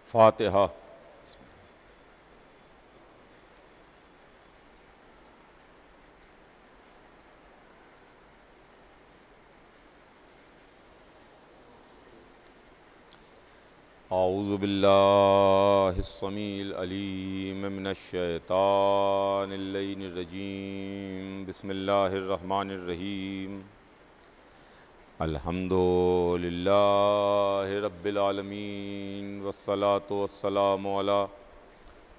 فاتحہ۔ اعوذ باللہ السمیع العلیم من الشیطان اللعین الرجیم، بسم اللہ الرحمن الرحیم۔ الحمد للہ رب العالمین، والصلاة والسلام علی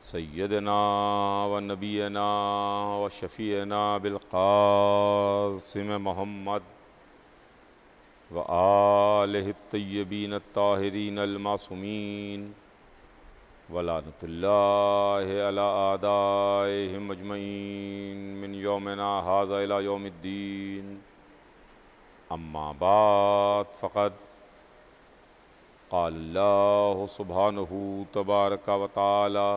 سیدنا و نبینا و شفیعنا بالقاسم محمد وآلہ الطیبین الطاہرین المعصومین، ولعنۃ اللہ علی اعدائہم اجمعین من یومنا ھذا الی یوم الدین۔ اما بعد فقد قال اللہ سبحانہ تبارک و تعالی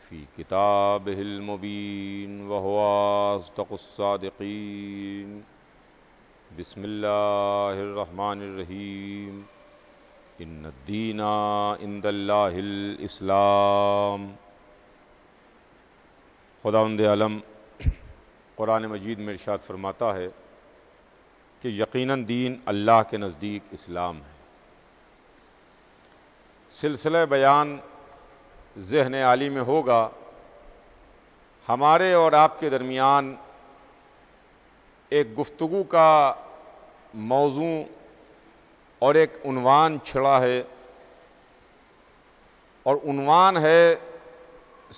فی کتابہ المبین وہو اصدق الصادقین۔ بسم اللہ الرحمن الرحیم۔ ان الدین عند اللہ الاسلام۔ خداوند عالم قرآن مجید میں ارشاد فرماتا ہے کہ یقیناً دین اللہ کے نزدیک اسلام ہے۔ سلسلہ بیان ذہن عالی میں ہوگا، ہمارے اور آپ کے درمیان ایک گفتگو کا موضوع اور ایک عنوان چھڑا ہے، اور عنوان ہے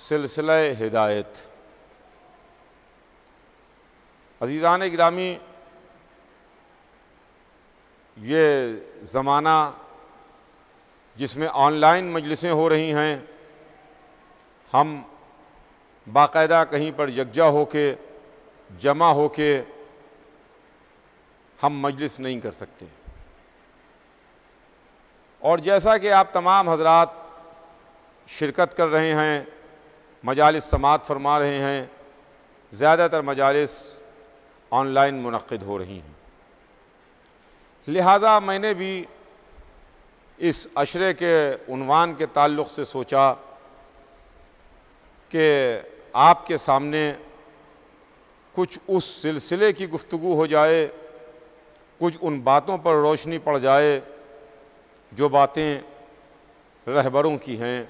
سلسلہ ہدایت۔ عزیزان گرامی، یہ زمانہ جس میں آن لائن مجلسیں ہو رہی ہیں، ہم باقاعدہ کہیں پر یکجا ہو کے جمع ہو کے ہم مجلس نہیں کر سکتے، اور جیسا کہ آپ تمام حضرات شرکت کر رہے ہیں، مجالس سماعت فرما رہے ہیں، زیادہ تر مجالس آن لائن منعقد ہو رہی ہیں، لہٰذا میں نے بھی اس عشرے کے عنوان کے تعلق سے سوچا کہ آپ کے سامنے کچھ اس سلسلے کی گفتگو ہو جائے، کچھ ان باتوں پر روشنی پڑ جائے جو باتیں رہبروں کی ہیں،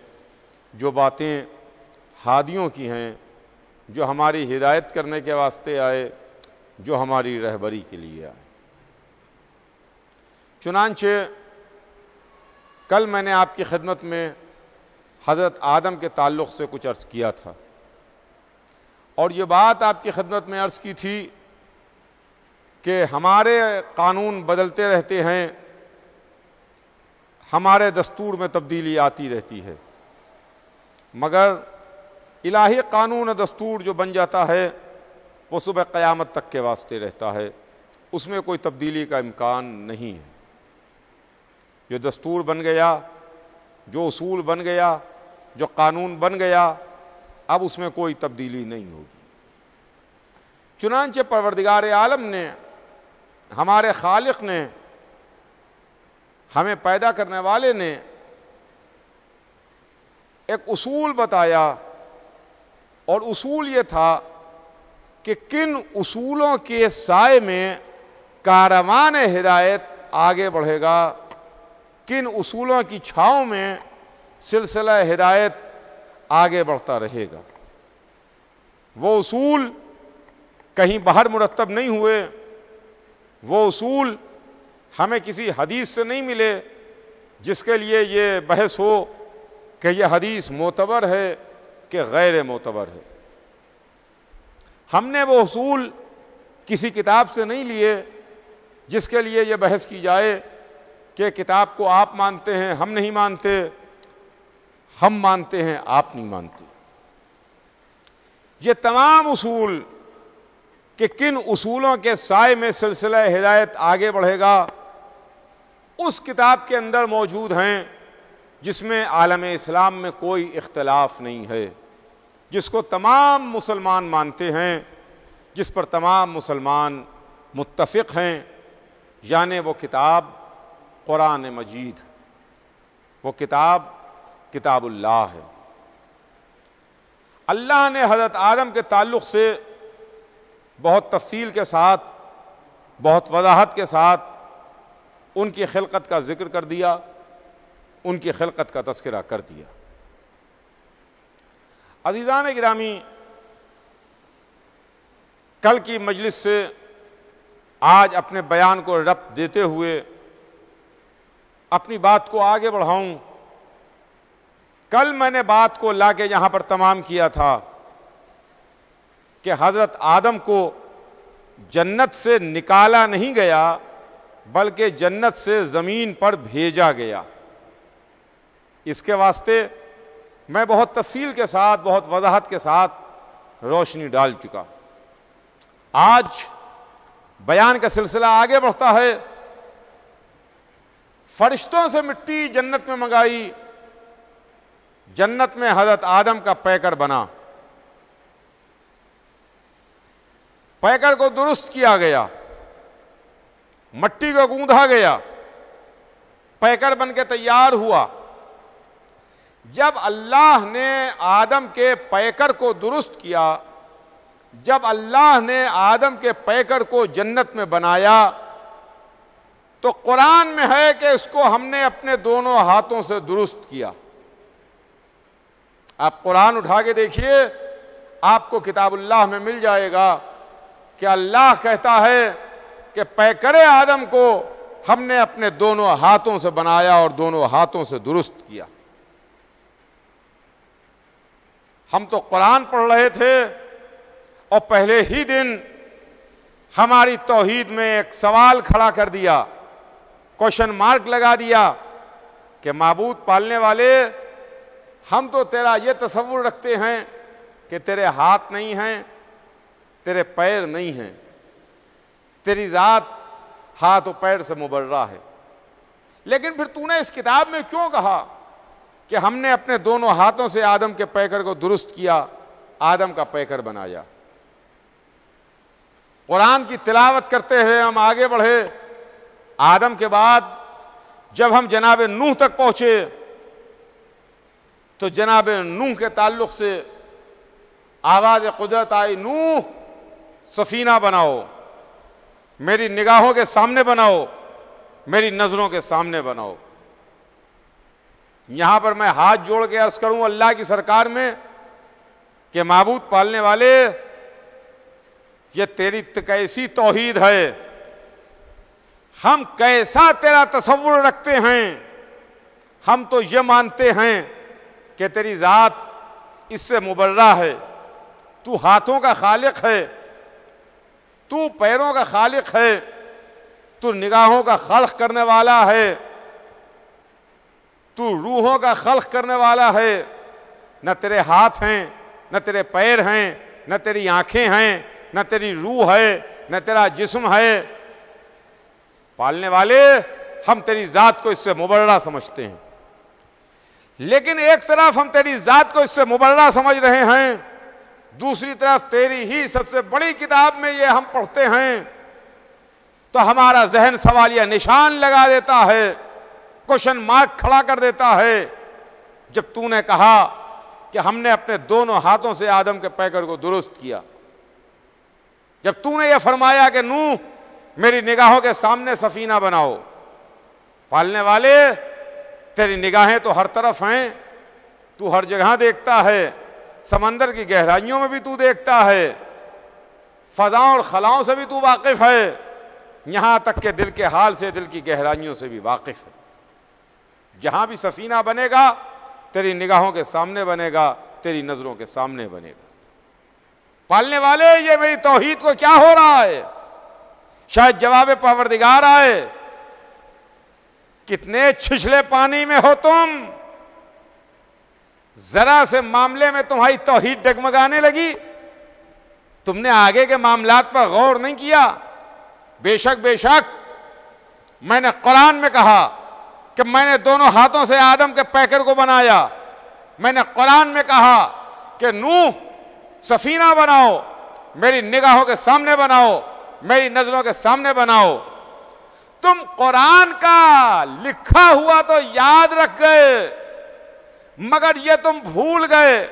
جو باتیں ہادیوں کی ہیں، جو ہماری ہدایت کرنے کے واسطے آئے، جو ہماری رہبری کے لیے آئے۔ چنانچہ کل میں نے آپ کی خدمت میں حضرت آدم کے تعلق سے کچھ عرض کیا تھا، اور یہ بات آپ کی خدمت میں عرض کی تھی کہ ہمارے قانون بدلتے رہتے ہیں، ہمارے دستور میں تبدیلی آتی رہتی ہے، مگر الہی قانون و دستور جو بن جاتا ہے وہ صبح قیامت تک کے واسطے رہتا ہے، اس میں کوئی تبدیلی کا امکان نہیں ہے۔ جو دستور بن گیا، جو اصول بن گیا، جو قانون بن گیا، اب اس میں کوئی تبدیلی نہیں ہوگی۔ چنانچہ پروردگار عالم نے، ہمارے خالق نے، ہمیں پیدا کرنے والے نے ایک اصول بتایا، اور اصول یہ تھا کہ کن اصولوں کے سائے میں کاروان ہدایت آگے بڑھے گا، کن اصولوں کی چھاؤں میں سلسلہ ہدایت آگے بڑھتا رہے گا۔ وہ اصول کہیں باہر مرتب نہیں ہوئے، وہ اصول ہمیں کسی حدیث سے نہیں ملے جس کے لیے یہ بحث ہو کہ یہ حدیث معتبر ہے کہ غیر معتبر ہے۔ ہم نے وہ اصول کسی کتاب سے نہیں لیے جس کے لیے یہ بحث کی جائے کہ کتاب کو آپ مانتے ہیں، ہم نہیں مانتے، ہم مانتے ہیں، آپ نہیں مانتے۔ یہ تمام اصول کہ کن اصولوں کے سائے میں سلسلہ ہدایت آگے بڑھے گا، اس کتاب کے اندر موجود ہیں جس میں عالم اسلام میں کوئی اختلاف نہیں ہے، جس کو تمام مسلمان مانتے ہیں، جس پر تمام مسلمان متفق ہیں، یعنی وہ کتاب قرآن مجید، وہ کتاب کتاب اللہ ہے۔ اللہ نے حضرت آدم کے تعلق سے بہت تفصیل کے ساتھ، بہت وضاحت کے ساتھ ان کی خلقت کا ذکر کر دیا، ان کی خلقت کا تذکرہ کر دیا۔ عزیزان گرامی، کل کی مجلس سے آج اپنے بیان کو ربط دیتے ہوئے اپنی بات کو آگے بڑھاؤں۔ کل میں نے بات کو لا کے یہاں پر تمام کیا تھا کہ حضرت آدم کو جنت سے نکالا نہیں گیا بلکہ جنت سے زمین پر بھیجا گیا۔ اس کے واسطے میں بہت تفصیل کے ساتھ، بہت وضاحت کے ساتھ روشنی ڈال چکا۔ آج بیان کا سلسلہ آگے بڑھتا ہے۔ فرشتوں سے مٹی جنت میں منگائی، جنت میں حضرت آدم کا پیکر بنا، پیکر کو درست کیا گیا، مٹی کو گوندھا گیا، پیکر بن کے تیار ہوا۔ جب اللہ نے آدم کے پیکر کو درست کیا، جب اللہ نے آدم کے پیکر کو جنت میں بنایا، تو قرآن میں ہے کہ اس کو ہم نے اپنے دونوں ہاتھوں سے درست کیا۔ آپ قرآن اٹھا کے دیکھیے، آپ کو کتاب اللہ میں مل جائے گا کہ اللہ کہتا ہے کہ پیکر آدم کو ہم نے اپنے دونوں ہاتھوں سے بنایا اور دونوں ہاتھوں سے درست کیا۔ ہم تو قرآن پڑھ رہے تھے اور پہلے ہی دن ہماری توحید میں ایک سوال کھڑا کر دیا، کوشچن مارک لگا دیا کہ معبود پالنے والے، ہم تو تیرا یہ تصور رکھتے ہیں کہ تیرے ہاتھ نہیں ہیں، تیرے پیر نہیں ہیں، تیری ذات ہاتھ و پیر سے مبرہ ہے، لیکن پھر تو نے اس کتاب میں کیوں کہا کہ ہم نے اپنے دونوں ہاتھوں سے آدم کے پیکر کو درست کیا، آدم کا پیکر بنایا؟ قرآن کی تلاوت کرتے ہوئے ہم آگے بڑھے۔ آدم کے بعد جب ہم جناب نوح تک پہنچے تو جناب نوح کے تعلق سے آواز قدرت آئی، نوح سفینہ بناؤ، میری نگاہوں کے سامنے بناؤ، میری نظروں کے سامنے بناؤ۔ یہاں پر میں ہاتھ جوڑ کے عرض کروں اللہ کی سرکار میں کہ معبود پالنے والے، یہ تیری کیسی توحید ہے، ہم کیسا تیرا تصور رکھتے ہیں؟ ہم تو یہ مانتے ہیں کہ تیری ذات اس سے مبرہ ہے، تو ہاتھوں کا خالق ہے، تو پیروں کا خالق ہے، تو نگاہوں کا خلق کرنے والا ہے، تو روحوں کا خلق کرنے والا ہے۔ نہ تیرے ہاتھ ہیں، نہ تیرے پیر ہیں، نہ تیری آنکھیں ہیں، نہ تیری روح ہے، نہ تیرا جسم ہے۔ پالنے والے، ہم تیری ذات کو اس سے مبرہ سمجھتے ہیں، لیکن ایک طرف ہم تیری ذات کو اس سے مبرہ سمجھ رہے ہیں، دوسری طرف تیری ہی سب سے بڑی کتاب میں یہ ہم پڑھتے ہیں تو ہمارا ذہن سوالیہ نشان لگا دیتا ہے، کوشچن مارک کھڑا کر دیتا ہے۔ جب تو نے کہا کہ ہم نے اپنے دونوں ہاتھوں سے آدم کے پیکر کو درست کیا، جب تو نے یہ فرمایا کہ نوح میری نگاہوں کے سامنے سفینہ بناؤ، پالنے والے تیری نگاہیں تو ہر طرف ہیں، تو ہر جگہ دیکھتا ہے، سمندر کی گہرائیوں میں بھی تو دیکھتا ہے، فضاؤں اور خلاؤں سے بھی تو واقف ہے، یہاں تک کہ دل کے حال سے، دل کی گہرائیوں سے بھی واقف ہے۔ جہاں بھی سفینہ بنے گا تیری نگاہوں کے سامنے بنے گا، تیری نظروں کے سامنے بنے گا۔ پالنے والے، یہ میری توحید کو کیا ہو رہا ہے؟ شاید جواب پروردگار آئے، کتنے چھچھلے پانی میں ہو تم، ذرا سے معاملے میں تمہاری توحید ڈگمگانے لگی، تم نے آگے کے معاملات پر غور نہیں کیا۔ بے شک میں نے قرآن میں کہا کہ میں نے دونوں ہاتھوں سے آدم کے پیکر کو بنایا، میں نے قرآن میں کہا کہ نوح سفینہ بناؤ، میری نگاہوں کے سامنے بناؤ، میری نظروں کے سامنے بناؤ۔ تم قرآن کا لکھا ہوا تو یاد رکھ گئے، مگر یہ تم بھول گئے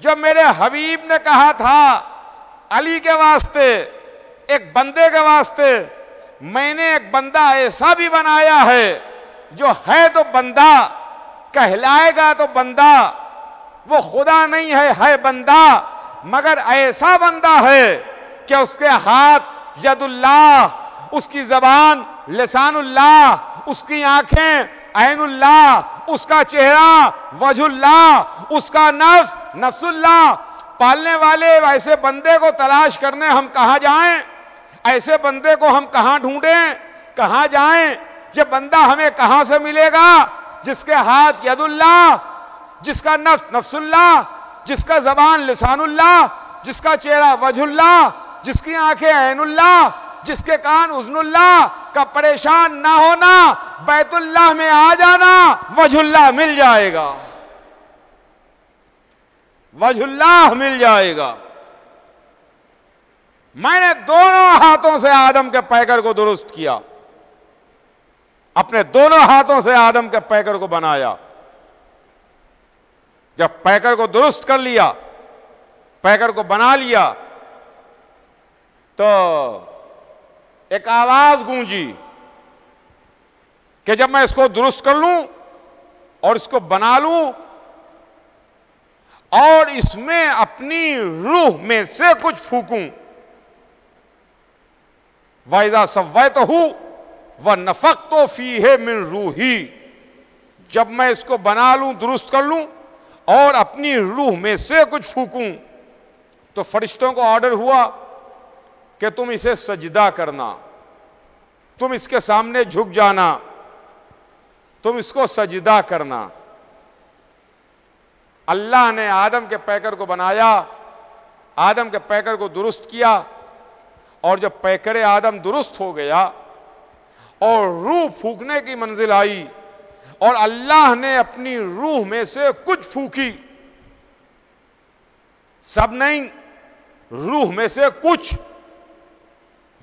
جو میرے حبیب نے کہا تھا علی کے واسطے، ایک بندے کے واسطے، میں نے ایک بندہ ایسا بھی بنایا ہے جو ہے تو بندہ، کہلائے گا تو بندہ، وہ خدا نہیں ہے بندہ، مگر ایسا بندہ ہے کہ اس کے ہاتھ ید اللہ، اس کی زبان لسان اللہ، اس کی آنکھیں عین اللہ، اس کا چہرہ وجہ اللہ، اس کا نفس نفس اللہ۔ پالنے والے ایسے بندے کو تلاش کرنے ہم کہاں جائیں؟ ایسے بندے کو ہم کہاں ڈھونڈیں؟ کہاں جائیں؟ یہ بندہ ہمیں کہاں سے ملے گا جس کے ہاتھ ید اللہ، جس کا نفس نفس اللہ، جس کا زبان لسان اللہ، جس کا چہرہ وجہ اللہ، جس کی آنکھیں عین اللہ، جس کے کان اذن اللہ کا پریشان نہ ہونا، بیت اللہ میں آ جانا، وجہ اللہ مل جائے گا، وجہ اللہ مل جائے گا۔ میں نے دونوں ہاتھوں سے آدم کے پیکر کو درست کیا، اپنے دونوں ہاتھوں سے آدم کے پیکر کو بنایا۔ جب پیکر کو درست کر لیا، پیکر کو بنا لیا، تو ایک آواز گونجی کہ جب میں اس کو درست کر لوں اور اس کو بنا لوں اور اس میں اپنی روح میں سے کچھ پھونکوں، وَإِذَا سَوَّيْتُهُ وَنَفَخْتُ فِيهِ مِن رُوحِي، جب میں اس کو بنا لوں، درست کر لوں اور اپنی روح میں سے کچھ پھونکوں، تو فرشتوں کو آرڈر ہوا کہ تم اسے سجدہ کرنا، تم اس کے سامنے جھک جانا، تم اس کو سجدہ کرنا۔ اللہ نے آدم کے پیکر کو بنایا، آدم کے پیکر کو درست کیا، اور جب پیکر آدم درست ہو گیا اور روح پھونکنے کی منزل آئی اور اللہ نے اپنی روح میں سے کچھ پھونکی، سب نہیں، روح میں سے کچھ،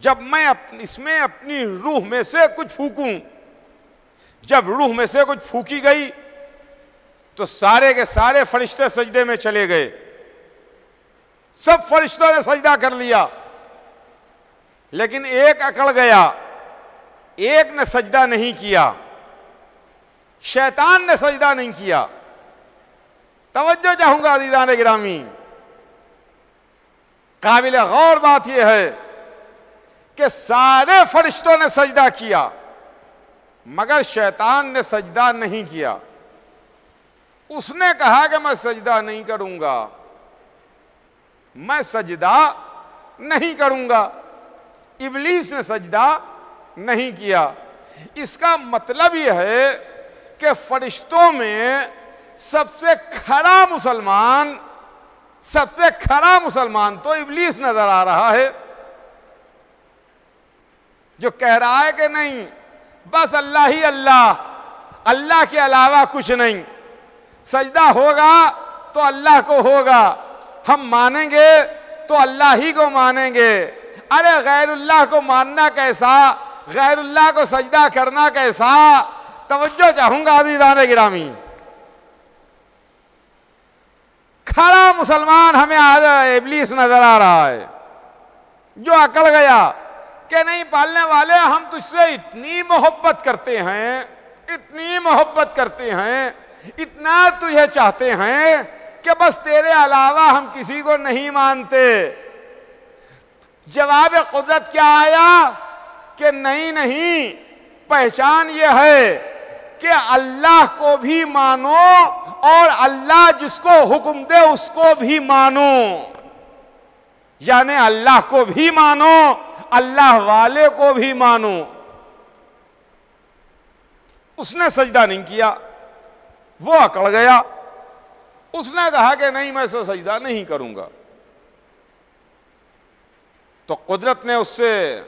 جب میں اس میں اپنی روح میں سے کچھ پھونکوں، جب روح میں سے کچھ پھونکی گئی تو سارے کے سارے فرشتے سجدے میں چلے گئے، سب فرشتوں نے سجدہ کر لیا، لیکن ایک اکڑ گیا، ایک نے سجدہ نہیں کیا، شیطان نے سجدہ نہیں کیا۔ توجہ چاہوں گا عزیزان گرامی، قابل غور بات یہ ہے کہ سارے فرشتوں نے سجدہ کیا مگر شیطان نے سجدہ نہیں کیا۔ اس نے کہا کہ میں سجدہ نہیں کروں گا، میں سجدہ نہیں کروں گا۔ ابلیس نے سجدہ نہیں کیا۔ اس کا مطلب یہ ہے کہ فرشتوں میں سب سے کھڑا مسلمان تو ابلیس نظر آ رہا ہے، جو کہہ رہا ہے کہ نہیں بس اللہ ہی اللہ، اللہ کے علاوہ کچھ نہیں، سجدہ ہوگا تو اللہ کو ہوگا، ہم مانیں گے تو اللہ ہی کو مانیں گے۔ ارے غیر اللہ کو ماننا کیسا، غیر اللہ کو سجدہ کرنا کیسا؟ توجہ چاہوں گا عزیزان گرامی، کھڑا مسلمان ہمیں ابلیس نظر آ رہا ہے، جو اکڑ گیا کہ نہیں پالنے والے، ہم تجھ سے اتنی محبت کرتے ہیں، اتنی محبت کرتے ہیں، اتنا تجھے چاہتے ہیں کہ بس تیرے علاوہ ہم کسی کو نہیں مانتے۔ جواب قدرت کیا آیا کہ نہیں، پہچان یہ ہے کہ اللہ کو بھی مانو اور اللہ جس کو حکم دے اس کو بھی مانو، یعنی اللہ کو بھی مانو، اللہ والے کو بھی مانو۔ اس نے سجدہ نہیں کیا، وہ اکڑ گیا، اس نے کہا کہ نہیں میں اسے سجدہ نہیں کروں گا۔ تو قدرت نے اس سے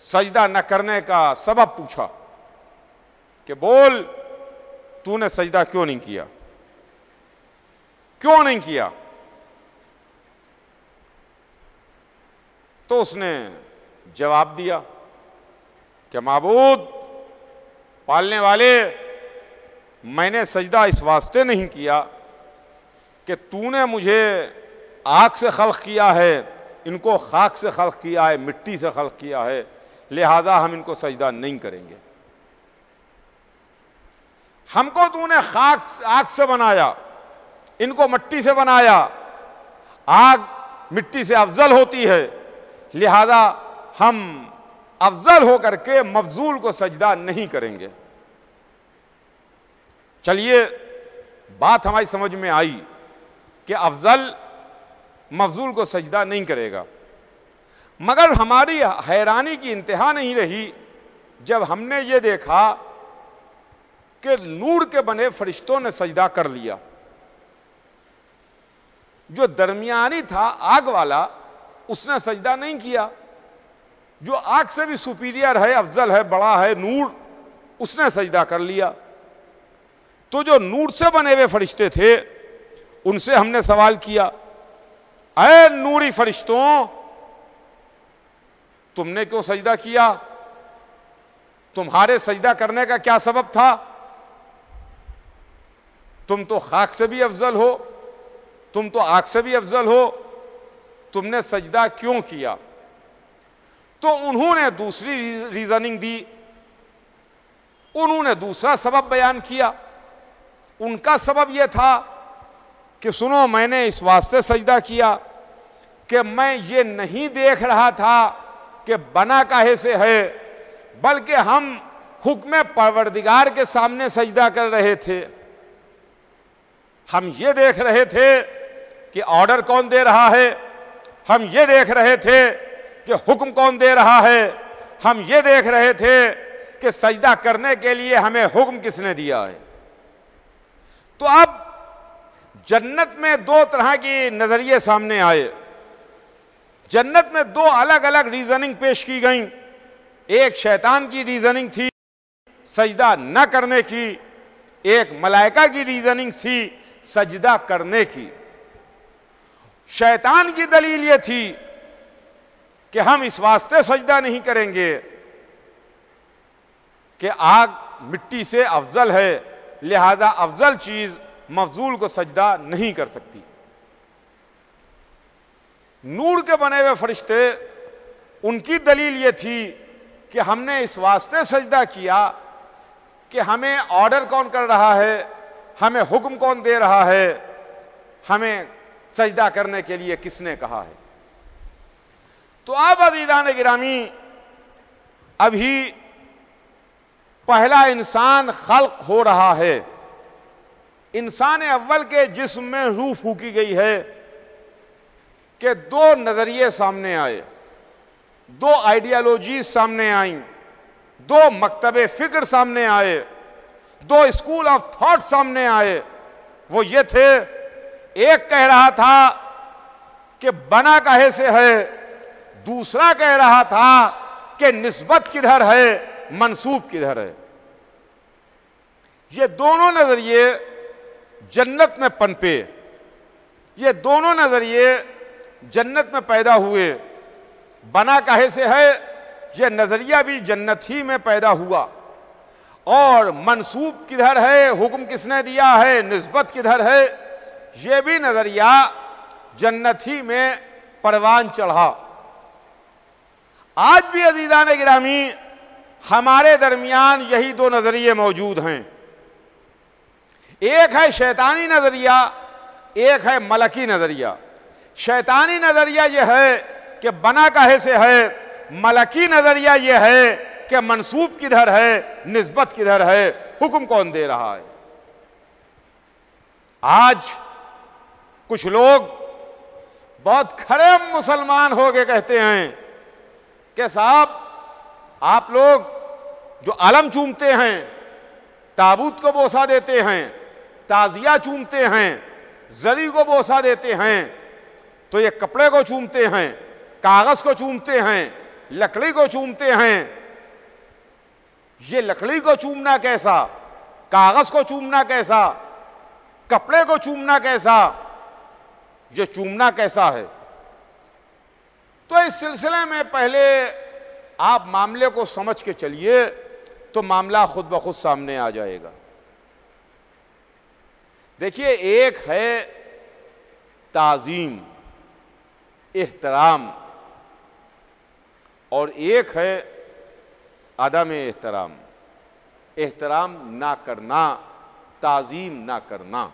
سجدہ نہ کرنے کا سبب پوچھا کہ بول تو نے سجدہ کیوں نہیں کیا، کیوں نہیں کیا؟ تو اس نے جواب دیا کہ معبود، پالنے والے، میں نے سجدہ اس واسطے نہیں کیا کہ تو نے مجھے آگ سے خلق کیا ہے، ان کو خاک سے خلق کیا ہے، مٹی سے خلق کیا ہے، لہذا ہم ان کو سجدہ نہیں کریں گے۔ ہم کو تو نے آگ سے بنایا، ان کو مٹی سے بنایا، آگ مٹی سے افضل ہوتی ہے، لہذا ہم افضل ہو کر کے مفضول کو سجدہ نہیں کریں گے۔ چلیے بات ہماری سمجھ میں آئی کہ افضل مفضول کو سجدہ نہیں کرے گا، مگر ہماری حیرانی کی انتہا نہیں رہی جب ہم نے یہ دیکھا کہ نور کے بنے فرشتوں نے سجدہ کر لیا۔ جو درمیانی تھا آگ والا اس نے سجدہ نہیں کیا، جو آگ سے بھی سپیریئر ہے، افضل ہے، بڑا ہے، نور، اس نے سجدہ کر لیا۔ تو جو نور سے بنے ہوئے فرشتے تھے ان سے ہم نے سوال کیا، اے نوری فرشتوں تم نے کیوں سجدہ کیا؟ تمہارے سجدہ کرنے کا کیا سبب تھا؟ تم تو خاک سے بھی افضل ہو، تم تو آگ سے بھی افضل ہو، تم نے سجدہ کیوں کیا؟ تو انہوں نے دوسری ریزننگ دی، انہوں نے دوسرا سبب بیان کیا۔ ان کا سبب یہ تھا کہ سنو، میں نے اس واسطے سجدہ کیا کہ میں یہ نہیں دیکھ رہا تھا کہ بنا کاہے سے ہے، بلکہ ہم حکم پروردگار کے سامنے سجدہ کر رہے تھے۔ ہم یہ دیکھ رہے تھے کہ آرڈر کون دے رہا ہے، ہم یہ دیکھ رہے تھے کہ حکم کون دے رہا ہے، ہم یہ دیکھ رہے تھے کہ سجدہ کرنے کے لیے ہمیں حکم کس نے دیا ہے۔ تو اب جنت میں دو طرح کی نظریے سامنے آئے، جنت میں دو الگ الگ ریزننگ پیش کی گئیں۔ ایک شیطان کی ریزننگ تھی سجدہ نہ کرنے کی، ایک ملائکہ کی ریزننگ تھی سجدہ کرنے کی۔ شیطان کی دلیل یہ تھی کہ ہم اس واسطے سجدہ نہیں کریں گے کہ آگ مٹی سے افضل ہے، لہذا افضل چیز مفضول کو سجدہ نہیں کر سکتی۔ نور کے بنے ہوئے فرشتے، ان کی دلیل یہ تھی کہ ہم نے اس واسطے سجدہ کیا کہ ہمیں آرڈر کون کر رہا ہے، ہمیں حکم کون دے رہا ہے، ہمیں سجدہ کرنے کے لیے کس نے کہا ہے۔ تو اب عزیزان گرامی، ابھی پہلا انسان خلق ہو رہا ہے، انسان اول کے جسم میں روح پھونکی گئی ہے کہ دو نظریے سامنے آئے، دو آئیڈیالوجیز سامنے آئیں، دو مکتب فکر سامنے آئے، دو اسکول آف تھاٹ سامنے آئے۔ وہ یہ تھے، ایک کہہ رہا تھا کہ بنا کاہے سے ہے، دوسرا کہہ رہا تھا کہ نسبت کدھر ہے، منسوب کدھر ہے۔ یہ دونوں نظریے جنت میں پنپے، یہ دونوں نظریے جنت میں پیدا ہوئے۔ بنا کاہے سے ہے یہ نظریہ بھی جنت ہی میں پیدا ہوا، اور منسوب کدھر ہے، حکم کس نے دیا ہے، نسبت کدھر ہے، یہ بھی نظریہ جنت ہی میں پروان چڑھا۔ آج بھی عزیزان گرامی ہمارے درمیان یہی دو نظریے موجود ہیں، ایک ہے شیطانی نظریہ، ایک ہے ملکی نظریہ۔ شیطانی نظریہ یہ ہے کہ بنا کاہے سے ہے، ملکی نظریہ یہ ہے کہ منسوب کدھر ہے، نسبت کدھر ہے، حکم کون دے رہا ہے۔ آج کچھ لوگ بہت کھڑے مسلمان ہو کے کہتے ہیں کہ صاحب آپ لوگ جو علم چومتے ہیں، تابوت کو بوسہ دیتے ہیں، تعزیہ چومتے ہیں، زری کو بوسہ دیتے ہیں، تو یہ کپڑے کو چومتے ہیں، کاغذ کو چومتے ہیں، لکڑی کو چومتے ہیں۔ یہ لکڑی کو چومنا کیسا، کاغذ کو چومنا کیسا، کپڑے کو چومنا کیسا، یہ چومنا کیسا ہے؟ تو اس سلسلے میں پہلے آپ معاملے کو سمجھ کے چلیے تو معاملہ خود بخود سامنے آ جائے گا۔ دیکھیے، ایک ہے تعظیم، احترام، اور ایک ہے عدم احترام، احترام نہ کرنا، تعظیم نہ کرنا۔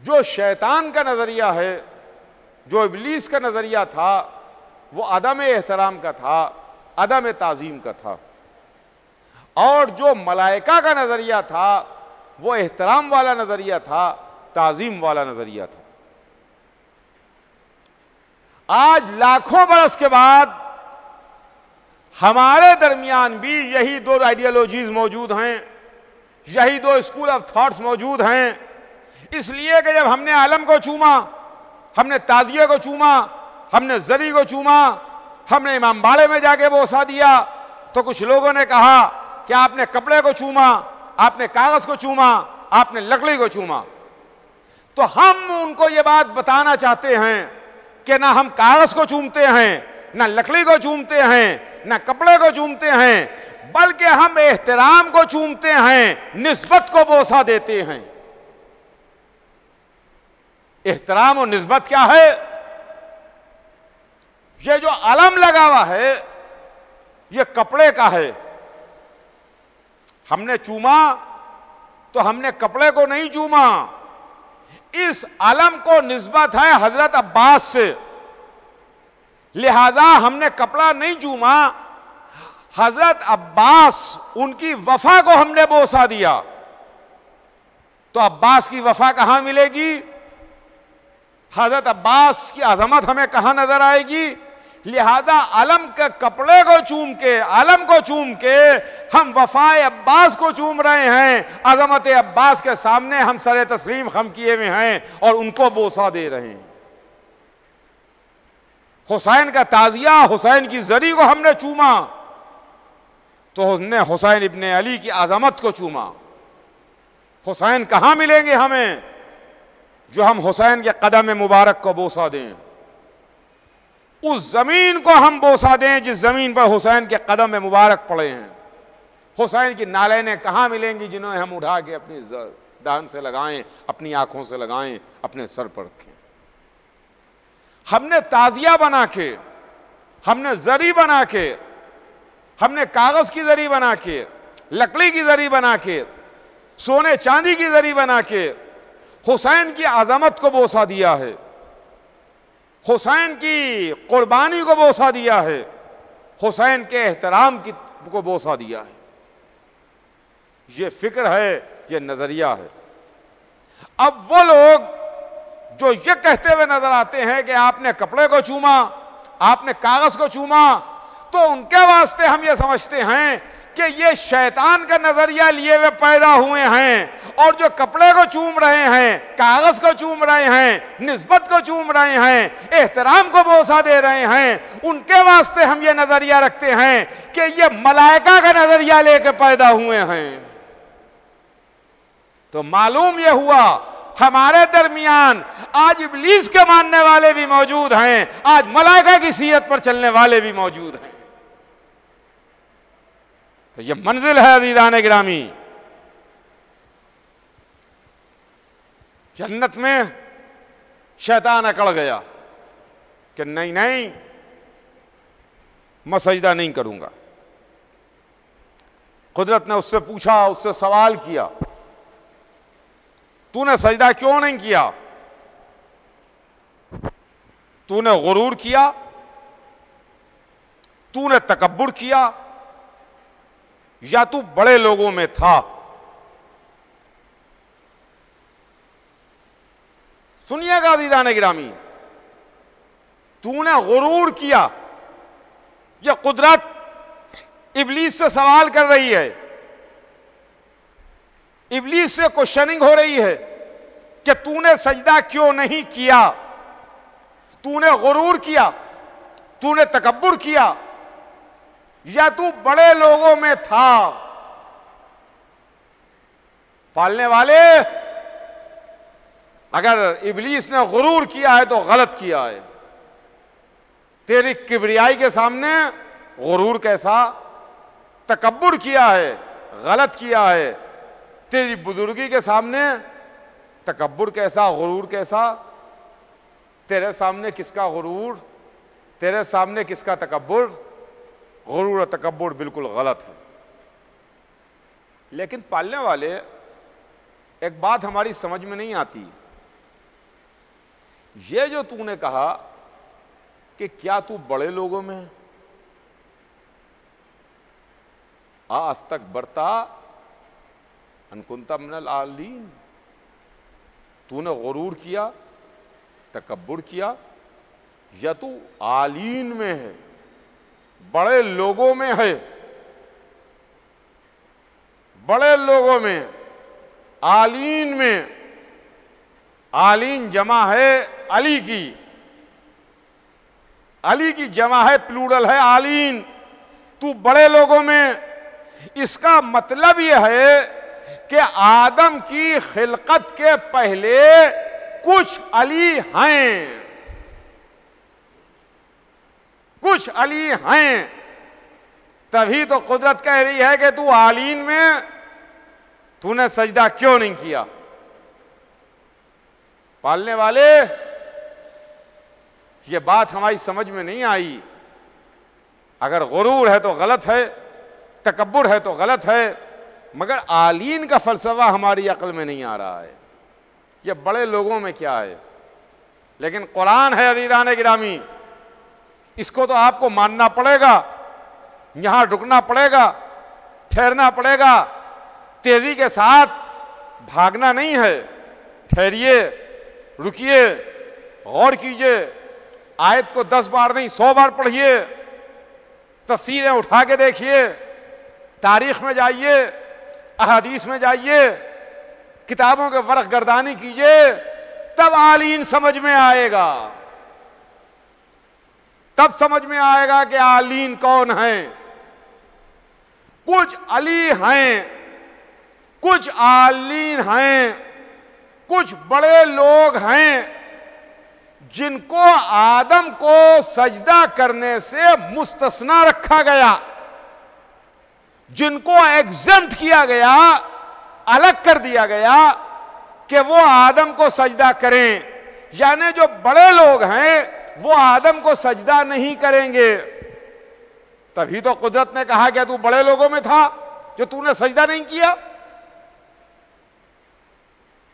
جو شیطان کا نظریہ ہے، جو ابلیس کا نظریہ تھا، وہ عدم احترام کا تھا، عدم تعظیم کا تھا، اور جو ملائکہ کا نظریہ تھا وہ احترام والا نظریہ تھا، تعظیم والا نظریہ تھا۔ آج لاکھوں برس کے بعد ہمارے درمیان بھی یہی دو آئیڈیالوجیز موجود ہیں، یہی دو اسکول آف تھاٹس موجود ہیں، اس لیے کہ جب ہم نے عالم کو چوما، ہم نے تعزیے کو چوما، ہم نے زری کو چوما، ہم نے امام باڑے میں جا کے بوسہ دیا، تو کچھ لوگوں نے کہا کہ آپ نے کپڑے کو چوما، آپ نے کاغذ کو چوما، آپ نے لکڑی کو چوما۔ تو ہم ان کو یہ بات بتانا چاہتے ہیں کہ نہ ہم کاغذ کو چومتے ہیں، نہ لکڑی کو چومتے ہیں، نہ کپڑے کو چومتے ہیں، بلکہ ہم احترام کو چومتے ہیں، نسبت کو بوسہ دیتے ہیں۔ احترام اور نسبت کیا ہے؟ یہ جو علم لگا ہوا ہے یہ کپڑے کا ہے۔ ہم نے چوما تو ہم نے کپڑے کو نہیں چوما، اس علم کو نسبت ہے حضرت عباس سے، لہذا ہم نے کپڑا نہیں چوما، حضرت عباس ان کی وفا کو ہم نے بوسہ دیا۔ تو عباس کی وفا کہاں ملے گی؟ حضرت عباس کی عظمت ہمیں کہاں نظر آئے گی؟ لہذا علم کے کپڑے کو چوم کے، علم کو چوم کے ہم وفائے عباس کو چوم رہے ہیں، عظمت عباس کے سامنے ہم سر تسلیم خم کیے ہوئے ہیں اور ان کو بوسہ دے رہے ہیں۔ حسین کا تعزیہ، حسین کی زری کو ہم نے چوما تو ہم نے حسین ابن علی کی عظمت کو چوما۔ حسین کہاں ملیں گے ہمیں جو ہم حسین کے قدم مبارک کو بوسہ دیں؟ اس زمین کو ہم بوسہ دیں جس زمین پر حسین کے قدم مبارک پڑے ہیں۔ حسین کی نالینیں کہاں ملیں گی جنہیں ہم اٹھا کے اپنی دہن سے لگائیں، اپنی آنکھوں سے لگائیں، اپنے سر پر رکھیں؟ ہم نے تعزیہ بنا کے، ہم نے زری بنا کے، ہم نے کاغذ کی زری بنا کے، لکڑی کی زری بنا کے، سونے چاندی کی زری بنا کے حسین کی عظمت کو بوسہ دیا ہے، حسین کی قربانی کو بوسہ دیا ہے، حسین کے احترام کو بوسہ دیا ہے۔ یہ فکر ہے، یہ نظریہ ہے۔ اب وہ لوگ جو یہ کہتے ہوئے نظر آتے ہیں کہ آپ نے کپڑے کو چوما، آپ نے کاغذ کو چوما، تو ان کے واسطے ہم یہ سمجھتے ہیں کہ یہ شیطان کا نظریہ لیے ہوئے پیدا ہوئے ہیں، اور جو کپڑے کو چوم رہے ہیں، کاغذ کو چوم رہے ہیں، نسبت کو چوم رہے ہیں، احترام کو بوسہ دے رہے ہیں، ان کے واسطے ہم یہ نظریہ رکھتے ہیں کہ یہ ملائکہ کا نظریہ لے کے پیدا ہوئے ہیں۔ تو معلوم یہ ہوا ہمارے درمیان آج ابلیس کے ماننے والے بھی موجود ہیں، آج ملائکہ کی سیرت پر چلنے والے بھی موجود ہیں۔ تو یہ منزل ہے عزیزان گرامی۔ جنت میں شیطان اکڑ گیا کہ نہیں میں سجدہ نہیں کروں گا۔ قدرت نے اس سے پوچھا، اس سے سوال کیا، تو نے سجدہ کیوں نہیں کیا؟ تو نے غرور کیا؟ تو نے تکبر کیا؟ یا تو بڑے لوگوں میں تھا؟ سنیے گا عزیزان گرامی، تو نے غرور کیا، یہ قدرت ابلیس سے سوال کر رہی ہے، ابلیس سے کوشچننگ ہو رہی ہے کہ تو نے سجدہ کیوں نہیں کیا؟ تو نے غرور کیا، تو نے تکبر کیا، یا تو بڑے لوگوں میں تھا؟ پالنے والے، اگر ابلیس نے غرور کیا ہے تو غلط کیا ہے۔ تیری کبریائی کے سامنے غرور کیسا؟ تکبر کیا ہے، غلط کیا ہے۔ تیری بزرگی کے سامنے تکبر کیسا، غرور کیسا؟ تیرے سامنے کس کا غرور، تیرے سامنے کس کا تکبر؟ غرور اور تکبر بالکل غلط ہے۔ لیکن پالنے والے، ایک بات ہماری سمجھ میں نہیں آتی، یہ جو تو نے کہا کہ کیا تو بڑے لوگوں میں استکبرتا ان کنت من العالین، تو نے غرور کیا، تکبر کیا، یا تو عالین میں ہے، بڑے لوگوں میں ہے؟ بڑے لوگوں میں، عالین میں، عالین جمع ہے علی کی، علی کی جمع ہے، پلورل ہے عالین، تو بڑے لوگوں میں۔ اس کا مطلب یہ ہے کہ آدم کی خلقت کے پہلے کچھ علی ہیں، کچھ علی ہیں، تبھی تو قدرت کہہ رہی ہے کہ تو عالین میں تو نے سجدہ کیوں نہیں کیا؟ پالنے والے، یہ بات ہماری سمجھ میں نہیں آئی۔ اگر غرور ہے تو غلط ہے، تکبر ہے تو غلط ہے، مگر عالین کا فلسفہ ہماری عقل میں نہیں آ رہا ہے۔ یہ بڑے لوگوں میں کیا ہے؟ لیکن قرآن ہے عزیزان گرامی، اس کو تو آپ کو ماننا پڑے گا، یہاں رکنا پڑے گا، ٹھہرنا پڑے گا، تیزی کے ساتھ بھاگنا نہیں ہے۔ ٹھہریے، رکیے، غور کیجئے، آیت کو 10 بار نہیں 100 بار پڑھیے، تفسیریں اٹھا کے دیکھیے، تاریخ میں جائیے، احادیث میں جائیے، کتابوں کے ورق گردانی کیجئے، تب عالین سمجھ میں آئے گا، تب سمجھ میں آئے گا کہ عالین کون ہیں۔ کچھ علی ہیں، کچھ عالین ہیں، کچھ بڑے لوگ ہیں جن کو آدم کو سجدہ کرنے سے مستثنا رکھا گیا، جن کو ایگزمپٹ کیا گیا، الگ کر دیا گیا کہ وہ آدم کو سجدہ کریں، یعنی جو بڑے لوگ ہیں وہ آدم کو سجدہ نہیں کریں گے۔ تبھی تو قدرت نے کہا کہ تو بڑے لوگوں میں تھا جو تو نے سجدہ نہیں کیا۔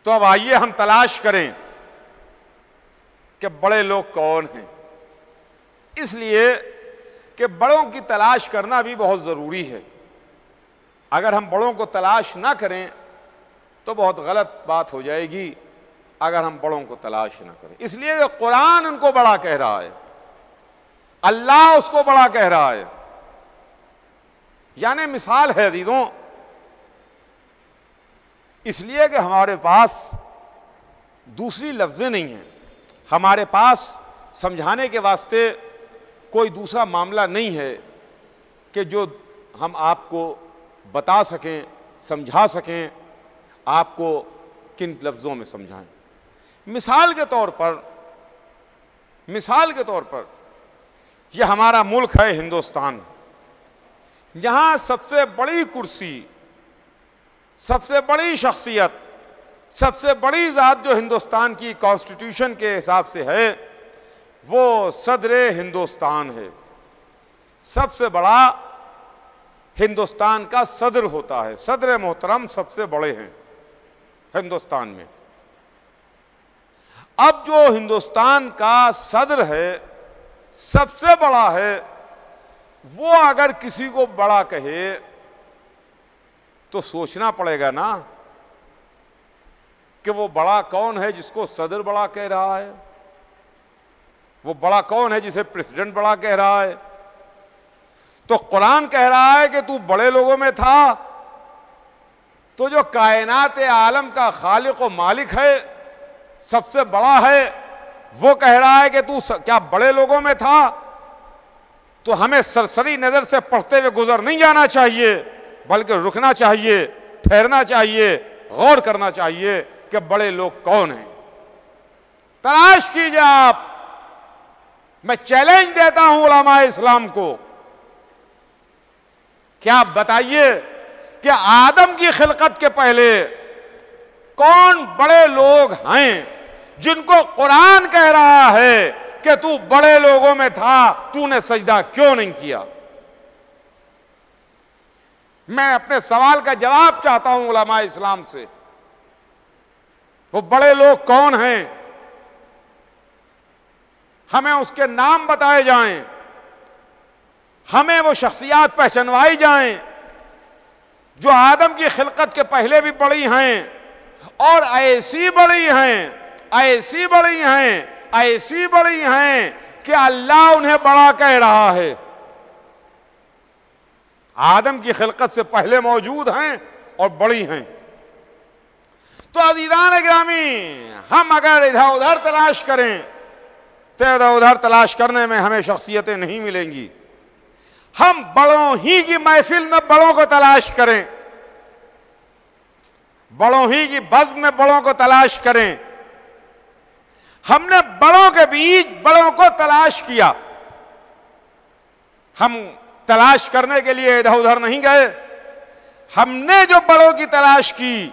تو اب آئیے ہم تلاش کریں کہ بڑے لوگ کون ہیں، اس لیے کہ بڑوں کی تلاش کرنا بھی بہت ضروری ہے۔ اگر ہم بڑوں کو تلاش نہ کریں تو بہت غلط بات ہو جائے گی، اگر ہم بڑوں کو تلاش نہ کریں۔ اس لیے کہ قرآن ان کو بڑا کہہ رہا ہے، اللہ اس کو بڑا کہہ رہا ہے۔ یعنی مثال ہے عزیزوں، اس لیے کہ ہمارے پاس دوسری لفظیں نہیں ہیں، ہمارے پاس سمجھانے کے واسطے کوئی دوسرا معاملہ نہیں ہے کہ جو ہم آپ کو بتا سکیں، سمجھا سکیں، آپ کو کن لفظوں میں سمجھائیں۔ مثال کے طور پر یہ ہمارا ملک ہے ہندوستان، جہاں سب سے بڑی کرسی، سب سے بڑی شخصیت، سب سے بڑی ذات جو ہندوستان کی کانسٹیٹیوشن کے حساب سے ہے وہ صدر ہندوستان ہے۔ سب سے بڑا ہندوستان کا صدر ہوتا ہے، صدر محترم سب سے بڑے ہیں ہندوستان میں۔ اب جو ہندوستان کا صدر ہے، سب سے بڑا ہے، وہ اگر کسی کو بڑا کہے تو سوچنا پڑے گا نا کہ وہ بڑا کون ہے جس کو صدر بڑا کہہ رہا ہے، وہ بڑا کون ہے جسے پریزیڈنٹ بڑا کہہ رہا ہے۔ تو قرآن کہہ رہا ہے کہ تو بڑے لوگوں میں تھا، تو جو کائنات عالم کا خالق و مالک ہے، سب سے بڑا ہے، وہ کہہ رہا ہے کہ تو کیا بڑے لوگوں میں تھا؟ تو ہمیں سرسری نظر سے پڑھتے ہوئے گزر نہیں جانا چاہیے، بلکہ رکنا چاہیے، ٹھہرنا چاہیے، غور کرنا چاہیے کہ بڑے لوگ کون ہیں۔ تلاش کیجئے آپ، میں چیلنج دیتا ہوں علماء اسلام کو کہ آپ بتائیے کہ آدم کی خلقت کے پہلے کون بڑے لوگ ہیں جن کو قرآن کہہ رہا ہے کہ تو بڑے لوگوں میں تھا، تو نے سجدہ کیوں نہیں کیا؟ میں اپنے سوال کا جواب چاہتا ہوں علماء اسلام سے، وہ بڑے لوگ کون ہیں؟ ہمیں اس کے نام بتائے جائیں، ہمیں وہ شخصیات پہچانوائی جائیں جو آدم کی خلقت کے پہلے بھی بڑی ہیں اور ایسی بڑی ہیں، ایسی بڑی ہیں، ایسی بڑی ہیں کہ اللہ انہیں بڑا کہہ رہا ہے۔ آدم کی خلقت سے پہلے موجود ہیں اور بڑی ہیں۔ تو عزیزان گرامی، ہم اگر ادھر ادھر تلاش کریں تو ادھر ادھر تلاش کرنے میں ہمیں شخصیتیں نہیں ملیں گی۔ ہم بڑوں ہی کی محفل میں بڑوں کو تلاش کریں، بڑوں ہی کی بزم میں بڑوں کو تلاش کریں۔ ہم نے بڑوں کے بیچ بڑوں کو تلاش کیا، ہم تلاش کرنے کے لیے ادھر ادھر نہیں گئے۔ ہم نے جو بڑوں کی تلاش کی،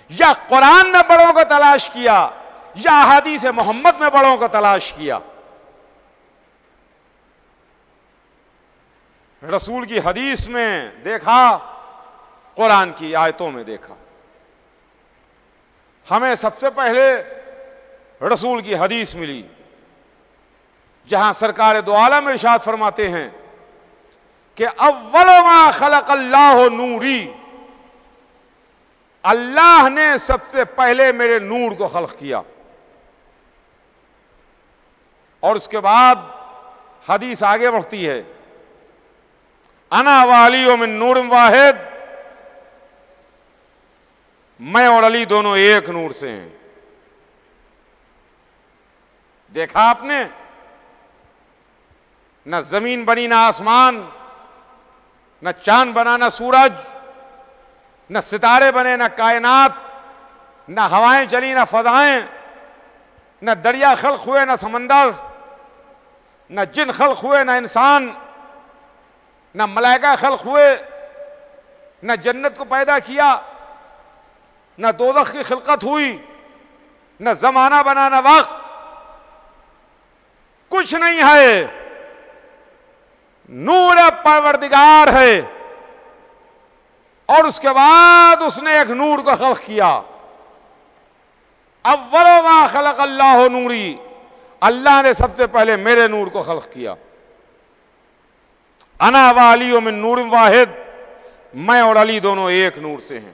یا قرآن نے بڑوں کو تلاش کیا، یا احادیث محمد میں بڑوں کو تلاش کیا۔ رسول کی حدیث میں دیکھا، قرآن کی آیتوں میں دیکھا۔ ہمیں سب سے پہلے رسول کی حدیث ملی، جہاں سرکار دو عالم ارشاد فرماتے ہیں کہ اول ما خلق اللہ نوری، اللہ نے سب سے پہلے میرے نور کو خلق کیا۔ اور اس کے بعد حدیث آگے بڑھتی ہے، انا والی من نور واحد، میں اور علی دونوں ایک نور سے ہیں۔ دیکھا آپ نے، نہ زمین بنی نہ آسمان، نہ چاند بنا نہ سورج، نہ ستارے بنے نہ کائنات، نہ ہوائیں چلی نہ فضائیں، نہ دریا خلق ہوئے نہ سمندر، نہ جن خلق ہوئے نہ انسان، نہ ملائکہ خلق ہوئے، نہ جنت کو پیدا کیا، نہ دوزخ کی خلقت ہوئی، نہ زمانہ بنا نہ وقت، کچھ نہیں ہے، نور پروردگار ہے۔ اور اس کے بعد اس نے ایک نور کو خلق کیا، اول ما خلق اللہ نوری، اللہ نے سب سے پہلے میرے نور کو خلق کیا۔ انا والی من نور واحد، میں اور علی دونوں ایک نور سے ہیں۔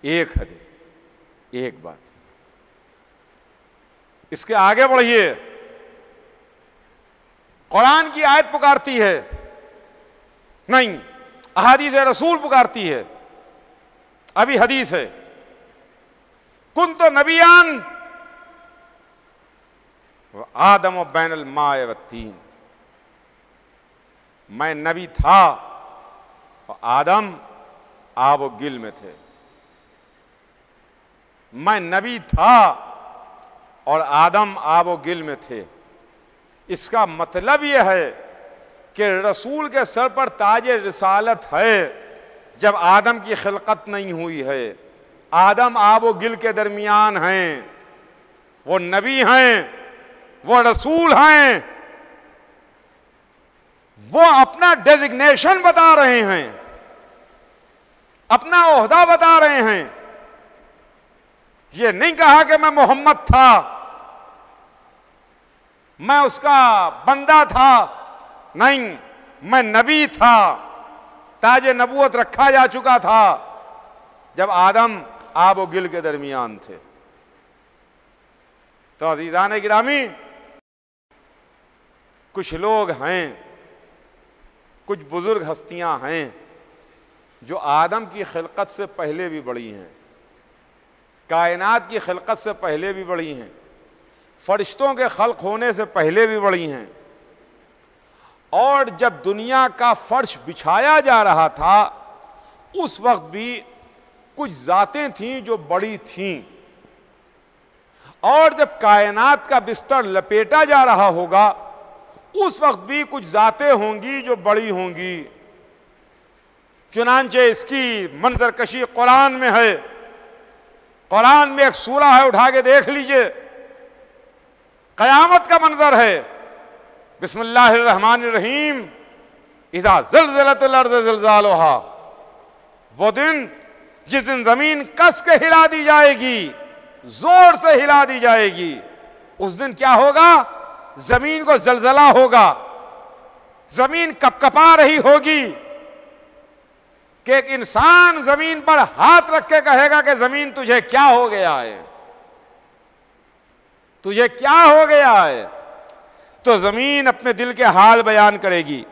ایک حدیث، ایک بات۔ اس کے آگے بڑھیے، قرآن کی آیت پکارتی ہے نہیں، احادیث رسول پکارتی ہے۔ ابھی حدیث ہے، کنت نبیان آدم بین الماء والتین، میں نبی تھا اور آدم آب و گل میں تھے۔ میں نبی تھا اور آدم آب و گل میں تھے۔ اس کا مطلب یہ ہے کہ رسول کے سر پر تاج رسالت ہے جب آدم کی خلقت نہیں ہوئی ہے۔ آدم آب و گل کے درمیان ہیں، وہ نبی ہیں، وہ رسول ہیں، وہ اپنا ڈیزگنیشن بتا رہے ہیں، اپنا عہدہ بتا رہے ہیں۔ یہ نہیں کہا کہ میں محمد تھا، میں اس کا بندہ تھا، نہیں، میں نبی تھا، تاج نبوت رکھا جا چکا تھا جب آدم آب و گل کے درمیان تھے۔ تو عزیزان گرامی، کچھ لوگ ہیں، کچھ بزرگ ہستیاں ہیں جو آدم کی خلقت سے پہلے بھی بڑی ہیں، کائنات کی خلقت سے پہلے بھی بڑی ہیں، فرشتوں کے خلق ہونے سے پہلے بھی بڑی ہیں۔ اور جب دنیا کا فرش بچھایا جا رہا تھا اس وقت بھی کچھ ذاتیں تھیں جو بڑی تھیں، اور جب کائنات کا بستر لپیٹا جا رہا ہوگا اس وقت بھی کچھ ذاتیں ہوں گی جو بڑی ہوں گی. چنانچہ اس کی منظر کشی قرآن میں ہے. قرآن میں ایک سورہ ہے, اٹھا کے دیکھ لیجئے, قیامت کا منظر ہے. بسم اللہ الرحمن الرحیم. اذا زلزلت الارض زلزالها, وہ دن جس دن زمین کس کے ہلا دی جائے گی, زور سے ہلا دی جائے گی. اس دن کیا ہوگا؟ زمین کو زلزلہ ہوگا, زمین کپکپا رہی ہوگی کہ ایک انسان زمین پر ہاتھ رکھ کے کہے گا کہ زمین تجھے کیا ہو گیا ہے, تجھے کیا ہو گیا ہے. تو زمین اپنے دل کے حال بیان کرے گی,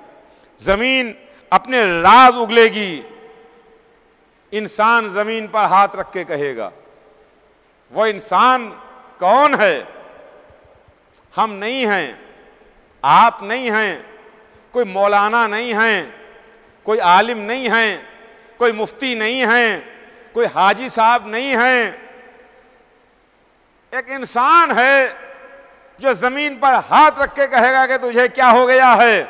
زمین اپنے راز اگلے گی. انسان زمین پر ہاتھ رکھ کے کہے گا. وہ انسان کون ہے؟ ہم نہیں ہیں, آپ نہیں ہیں, کوئی مولانا نہیں ہیں, کوئی عالم نہیں ہیں, کوئی مفتی نہیں ہیں, کوئی حاجی صاحب نہیں ہیں. ایک انسان ہے جو زمین پر ہاتھ رکھ کے کہے گا کہ تجھے کیا ہو گیا ہے.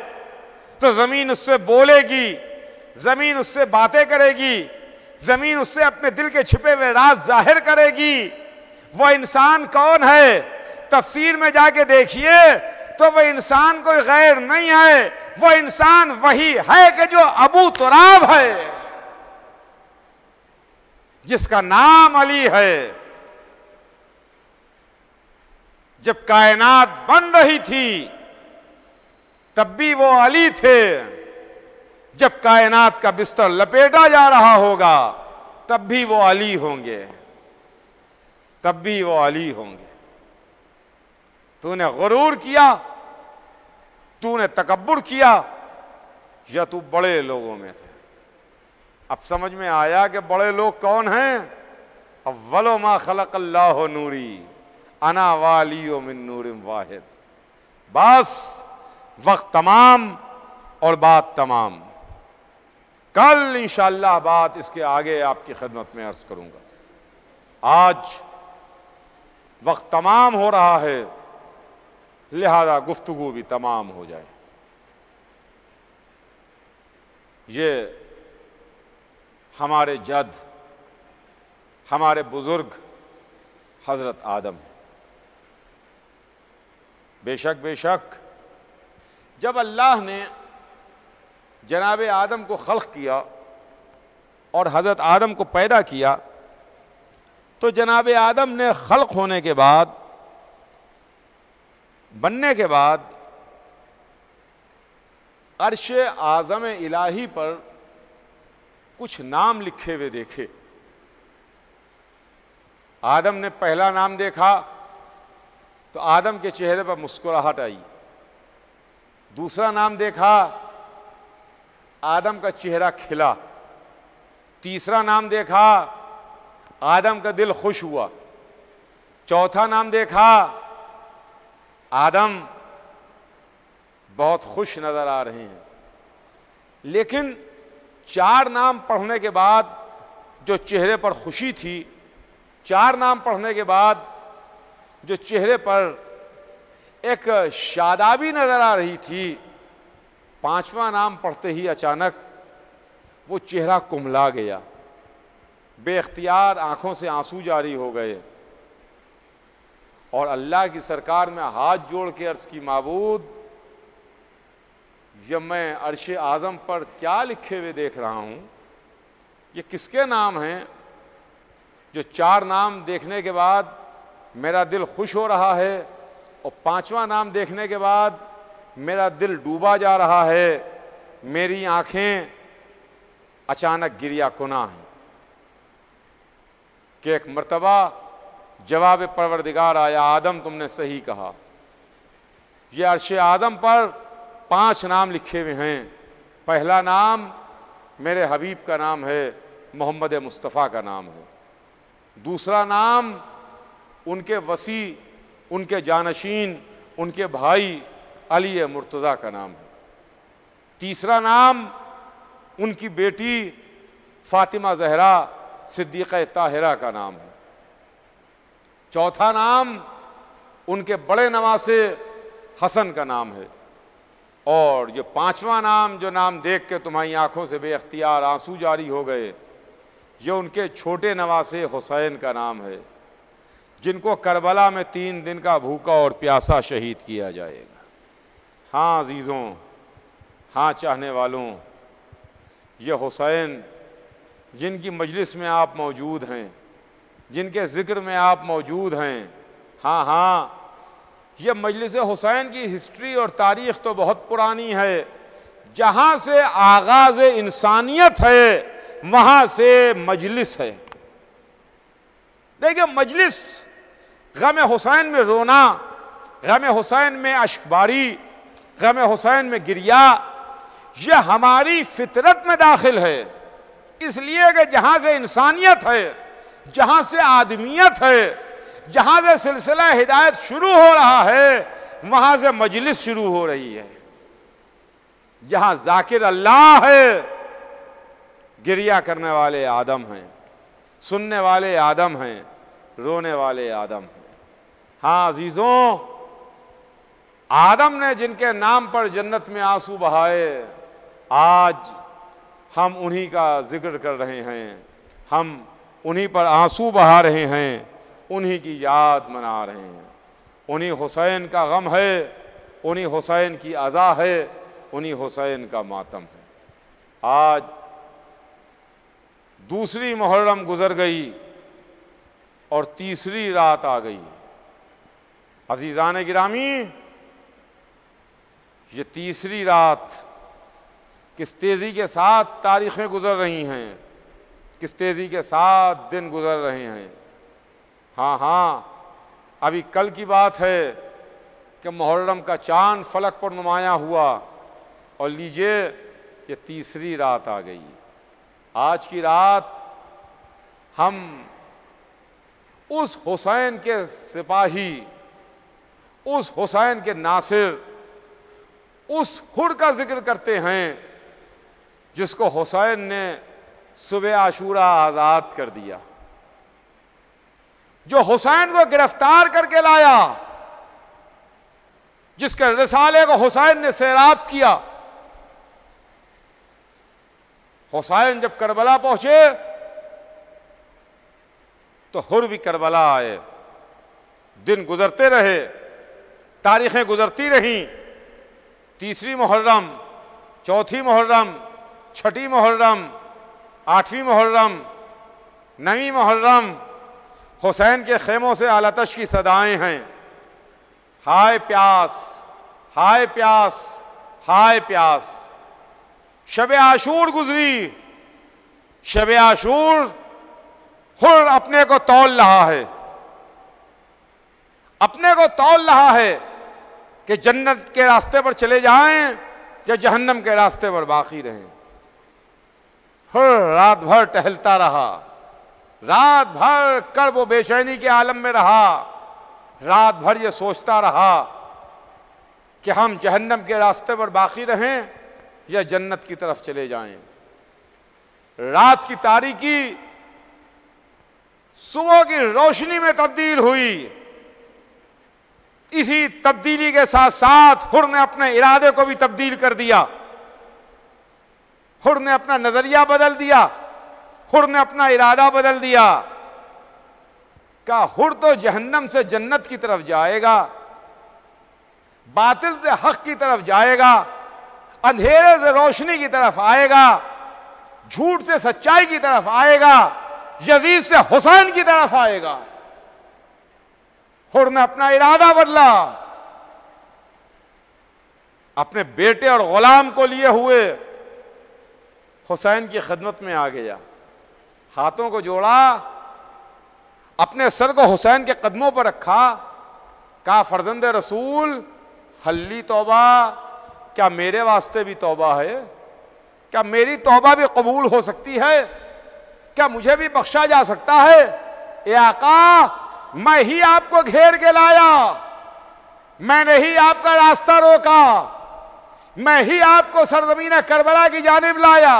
تو زمین اس سے بولے گی, زمین اس سے باتیں کرے گی, زمین اس سے اپنے دل کے چھپے ہوئے راز ظاہر کرے گی. وہ انسان کون ہے؟ تفسیر میں جا کے دیکھیے تو وہ انسان کوئی غیر نہیں ہے, وہ انسان وہی ہے کہ جو ابو تراب ہے, جس کا نام علی ہے. جب کائنات بن رہی تھی تب بھی وہ علی تھے, جب کائنات کا بستر لپیٹا جا رہا ہوگا تب بھی وہ علی ہوں گے, تب بھی وہ علی ہوں گے. تو نے غرور کیا, تو نے تکبر کیا, یا تو بڑے لوگوں میں تھے؟ اب سمجھ میں آیا کہ بڑے لوگ کون ہیں؟ اول ما خلق اللہ نوری انا والی من نور واحد. بس وقت تمام اور بات تمام. کل انشاءاللہ بات اس کے آگے آپ کی خدمت میں عرض کروں گا. آج وقت تمام ہو رہا ہے, لہذا گفتگو بھی تمام ہو جائے. یہ ہمارے جد, ہمارے بزرگ حضرت آدم ہیں. بے شک جب اللہ نے جناب آدم کو خلق کیا اور حضرت آدم کو پیدا کیا تو جناب آدم نے خلق ہونے کے بعد, بننے کے بعد عرش اعظم الہی پر کچھ نام لکھے ہوئے دیکھے. آدم نے پہلا نام دیکھا تو آدم کے چہرے پر مسکراہٹ آئی. دوسرا نام دیکھا, آدم کا چہرہ کھلا. تیسرا نام دیکھا, آدم کا دل خوش ہوا. چوتھا نام دیکھا, آدم بہت خوش نظر آ رہے ہیں. لیکن 4 نام پڑھنے کے بعد جو چہرے پر خوشی تھی, 4 نام پڑھنے کے بعد جو چہرے پر ایک شادابی نظر آ رہی تھی, 5واں نام پڑھتے ہی اچانک وہ چہرہ کملا گیا. بے اختیار آنکھوں سے آنسو جاری ہو گئے اور اللہ کی سرکار میں ہاتھ جوڑ کے عرض کی, معبود یہ میں عرش اعظم پر کیا لکھے ہوئے دیکھ رہا ہوں, یہ کس کے نام ہیں جو 4 نام دیکھنے کے بعد میرا دل خوش ہو رہا ہے اور 5واں نام دیکھنے کے بعد میرا دل ڈوبا جا رہا ہے, میری آنکھیں اچانک گریا کنا ہیں. کہ ایک مرتبہ جواب پروردگار آیا, آدم تم نے صحیح کہا, یہ عرش آدم پر 5 نام لکھے ہوئے ہیں. پہلا نام میرے حبیب کا نام ہے, محمد مصطفیٰ کا نام ہے. دوسرا نام ان کے وصی, ان کے جانشین, ان کے بھائی علی مرتضیٰ کا نام ہے. تیسرا نام ان کی بیٹی فاطمہ زہرا صدیقہ طاہرہ کا نام ہے. چوتھا نام ان کے بڑے نواسے حسن کا نام ہے. اور یہ پانچواں نام جو نام دیکھ کے تمہاری آنکھوں سے بے اختیار آنسو جاری ہو گئے، یہ ان کے چھوٹے نواسے حسین کا نام ہے، جن کو کربلا میں 3 دن کا بھوکا اور پیاسا شہید کیا جائے گا۔ ہاں عزیزوں، ہاں چاہنے والوں، یہ حسین جن کی مجلس میں آپ موجود ہیں، جن کے ذکر میں آپ موجود ہیں، ہاں یہ مجلس حسین کی ہسٹری اور تاریخ تو بہت پرانی ہے۔ جہاں سے آغاز انسانیت ہے وہاں سے مجلس ہے۔ دیکھیں، مجلس، غم حسین میں رونا، غم حسین میں اشک باری، غم حسین میں گریا، یہ ہماری فطرت میں داخل ہے، اس لیے کہ جہاں سے انسانیت ہے، جہاں سے آدمیت ہے، جہاں سے سلسلہ ہدایت شروع ہو رہا ہے، وہاں سے مجلس شروع ہو رہی ہے۔ جہاں ذاکر اللہ ہے، گریہ کرنے والے آدم ہیں، سننے والے آدم ہیں، رونے والے آدم ہیں۔ ہاں عزیزوں، آدم نے جن کے نام پر جنت میں آنسو بہائے، آج ہم انہی کا ذکر کر رہے ہیں، ہم انہی پر آنسو بہا رہے ہیں، انہی کی یاد منا رہے ہیں۔ انہی حسین کا غم ہے، انہی حسین کی عزا ہے، انہی حسین کا ماتم ہے۔ آج دوسری محرم گزر گئی اور تیسری رات آ گئی۔ عزیزان گرامی، یہ تیسری رات کس تیزی کے ساتھ تاریخیں گزر رہی ہیں، کس تیزی کے ساتھ دن گزر رہے ہیں۔ ہاں ابھی کل کی بات ہے کہ محرم کا چاند فلک پر نمایاں ہوا، اور لیجئے یہ تیسری رات آ گئی۔ آج کی رات ہم اس حسین کے سپاہی، اس حسین کے ناصر، اس ہر کا ذکر کرتے ہیں جس کو حسین نے صبح عاشورہ آزاد کر دیا، جو حسین کو گرفتار کر کے لایا، جس کے رسالے کو حسین نے سیراب کیا۔ حسین جب کربلا پہنچے تو حر بھی کربلا آئے۔ دن گزرتے رہے، تاریخیں گزرتی رہیں، تیسری محرم، چوتھی محرم، چھٹی محرم، 8ویں محرم، 9ویں محرم، حسین کے خیموں سے آلتش کی صدائیں ہیں، ہائے پیاس، ہائے پیاس، ہائے پیاس۔ شب عاشور گزری، شب عاشور حر اپنے کو تول رہا ہے، اپنے کو تول رہا ہے کہ جنت کے راستے پر چلے جائیں یا جہنم کے راستے پر باقی رہیں۔ حر رات بھر ٹہلتا رہا، رات بھر کرب و بے چینی کے عالم میں رہا، رات بھر یہ سوچتا رہا کہ ہم جہنم کے راستے پر باقی رہیں یا جنت کی طرف چلے جائیں۔ رات کی تاریکی صبح کی روشنی میں تبدیل ہوئی۔ اسی تبدیلی کے ساتھ ساتھ حر نے اپنے ارادے کو بھی تبدیل کر دیا، حر نے اپنا نظریہ بدل دیا، حر نے اپنا ارادہ بدل دیا۔ کہا حر تو جہنم سے جنت کی طرف جائے گا، باطل سے حق کی طرف جائے گا، اندھیرے سے روشنی کی طرف آئے گا، جھوٹ سے سچائی کی طرف آئے گا، یزید سے حسین کی طرف آئے گا۔ حر نے اپنا ارادہ بدلا، اپنے بیٹے اور غلام کو لیے ہوئے حسین کی خدمت میں آ گیا، ہاتھوں کو جوڑا، اپنے سر کو حسین کے قدموں پر رکھا، کہا فرزند رسول حلی توبہ، کیا میرے واسطے بھی توبہ ہے؟ کیا میری توبہ بھی قبول ہو سکتی ہے؟ کیا مجھے بھی بخشا جا سکتا ہے؟ اے آقا، میں ہی آپ کو گھیر کے لایا، میں نے ہی آپ کا راستہ روکا، میں ہی آپ کو سرزمین کربلا کی جانب لایا،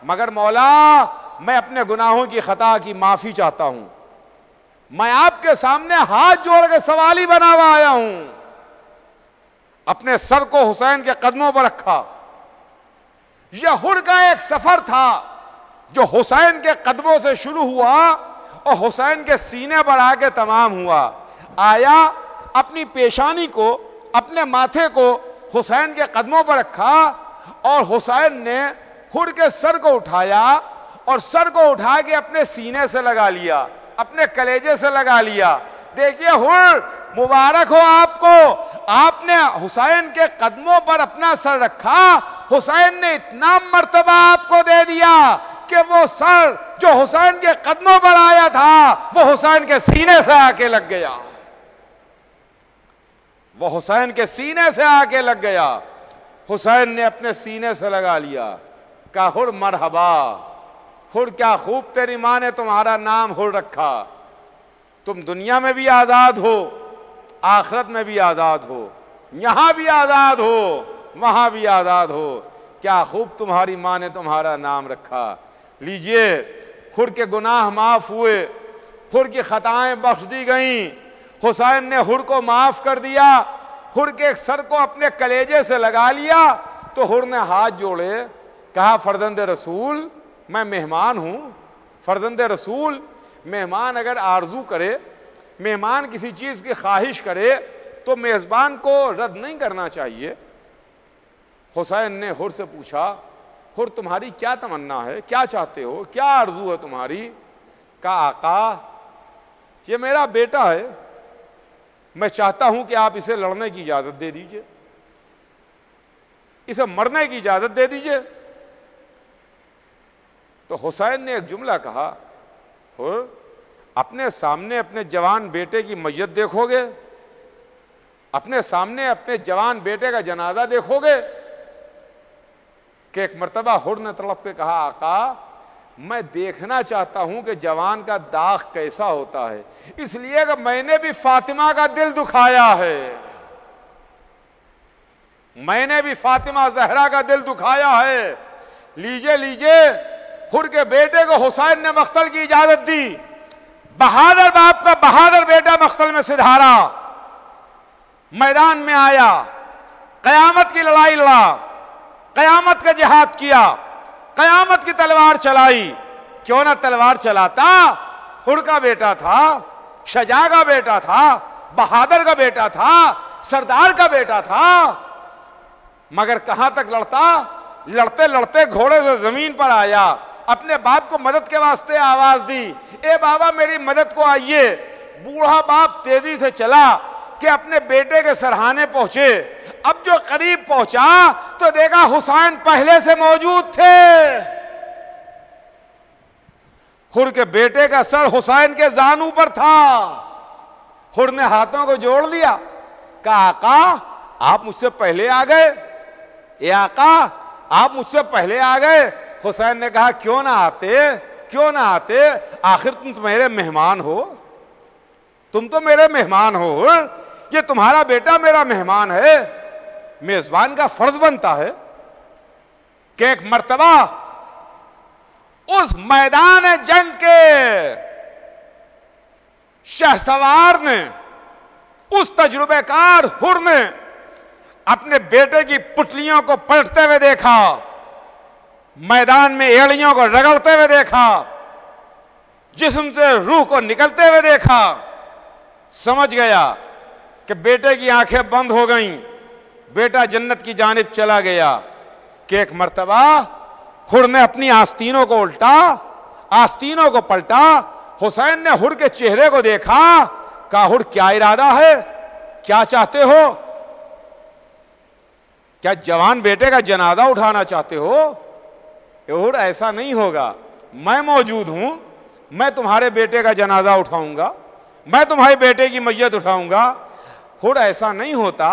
مگر مولا میں اپنے گناہوں کی خطا کی معافی چاہتا ہوں، میں آپ کے سامنے ہاتھ جوڑ کے سوالی بنا ہوا آیا ہوں۔ اپنے سر کو حسین کے قدموں پر رکھا. یہ ہر کا ایک سفر تھا جو حسین کے قدموں سے شروع ہوا اور حسین کے سینے پر آ کے تمام ہوا. آیا اپنی پیشانی کو، اپنے ماتھے کو حسین کے قدموں پر رکھا اور حسین نے ہر کے سر کو اٹھایا اور سر کو اٹھا کے اپنے سینے سے لگا لیا، اپنے کلیجے سے لگا لیا. دیکھیے ہر مبارک ہو آپ کو، آپ نے حسین کے قدموں پر اپنا سر رکھا. حسین نے اتنا مرتبہ آپ کو دے دیا کہ وہ سر جو حسین کے قدموں پر آیا تھا وہ حسین کے سینے سے آ کے لگ گیا. وہ حسین کے سینے سے آ کے لگ گیا. حسین نے اپنے سینے سے لگا لیا. کہا ہر مرحبا، ہر کیا خوب تیری ماں نے تمہارا نام ہر رکھا. تم دنیا میں بھی آزاد ہو، آخرت میں بھی آزاد ہو، یہاں بھی آزاد ہو، وہاں بھی آزاد ہو. کیا خوب تمہاری ماں نے تمہارا نام رکھا. لیجئے ہر کے گناہ معاف ہوئے، ہر کی خطائیں بخش دی گئیں. حسین نے ہر کو معاف کر دیا، ہر کے سر کو اپنے کلیجے سے لگا لیا. تو ہر نے ہاتھ جوڑے، کہا فرزند رسول میں مہمان ہوں. فرزند رسول مہمان اگر آرزو کرے، مہمان کسی چیز کی خواہش کرے تو میزبان کو رد نہیں کرنا چاہیے. حسین نے ہر سے پوچھا، ہر تمہاری کیا تمنا ہے، کیا چاہتے ہو، کیا آرزو ہے تمہاری؟ کہا آقا یہ میرا بیٹا ہے، میں چاہتا ہوں کہ آپ اسے لڑنے کی اجازت دے دیجئے، اسے مرنے کی اجازت دے دیجئے. تو حسین نے ایک جملہ کہا، ہر اپنے سامنے اپنے جوان بیٹے کی میت دیکھو گے، اپنے سامنے اپنے جوان بیٹے کا جنازہ دیکھو گے؟ کہ ایک مرتبہ ہر نے تڑپ کے کہا آقا میں دیکھنا چاہتا ہوں کہ جوان کا داغ کیسا ہوتا ہے، اس لیے کہ میں نے بھی فاطمہ کا دل دکھایا ہے، میں نے بھی فاطمہ زہرا کا دل دکھایا ہے. لیجئے لیجئے ہر کے بیٹے کو حسین نے مقتل کی اجازت دی. بہادر باپ کا بہادر بیٹا مقتل میں سدھارا، میدان میں آیا، قیامت کی لڑائی لڑا، قیامت کا جہاد کیا، قیامت کی تلوار چلائی. کیوں نہ تلوار چلاتا، ہر کا بیٹا تھا، شجاع کا بیٹا تھا، بہادر کا بیٹا تھا، سردار کا بیٹا تھا. مگر کہاں تک لڑتا؟ لڑتے لڑتے گھوڑے سے زمین پر آیا، اپنے باپ کو مدد کے واسطے آواز دی، اے بابا میری مدد کو آئیے. بوڑھا باپ تیزی سے چلا کہ اپنے بیٹے کے سرہانے پہنچے. اب جو قریب پہنچا تو دیکھا حسین پہلے سے موجود تھے. ہر کے بیٹے کا سر حسین کے زانو پر تھا. ہر نے ہاتھوں کو جوڑ لیا، کہا آقا آپ مجھ سے پہلے آ گئے، اے آقا آپ مجھ سے پہلے آ گئے. حسین نے کہا کیوں نہ آتے، کیوں نہ آتے، آخر تم تو میرے مہمان ہو، تم تو میرے مہمان ہو. یہ تمہارا بیٹا میرا مہمان ہے، میزبان کا فرض بنتا ہے. کہ ایک مرتبہ اس میدان جنگ کے شہسوار نے، اس تجربے کار ہر نے اپنے بیٹے کی پٹلیوں کو پلٹتے ہوئے دیکھا، میدان میں ایڑیوں کو رگڑتے ہوئے دیکھا، جسم سے روح کو نکلتے ہوئے دیکھا. سمجھ گیا کہ بیٹے کی آنکھیں بند ہو گئیں، بیٹا جنت کی جانب چلا گیا. کہ ایک مرتبہ ہر نے اپنی آستینوں کو الٹا، آستینوں کو پلٹا. حسین نے ہر کے چہرے کو دیکھا، کہا ہر کیا ارادہ ہے، کیا چاہتے ہو؟ کیا جوان بیٹے کا جنازہ اٹھانا چاہتے ہو؟ ہر ایسا نہیں ہوگا، میں موجود ہوں، میں تمہارے بیٹے کا جنازہ اٹھاؤں گا، میں تمہارے بیٹے کی میت اٹھاؤں گا. ہر ایسا نہیں ہوتا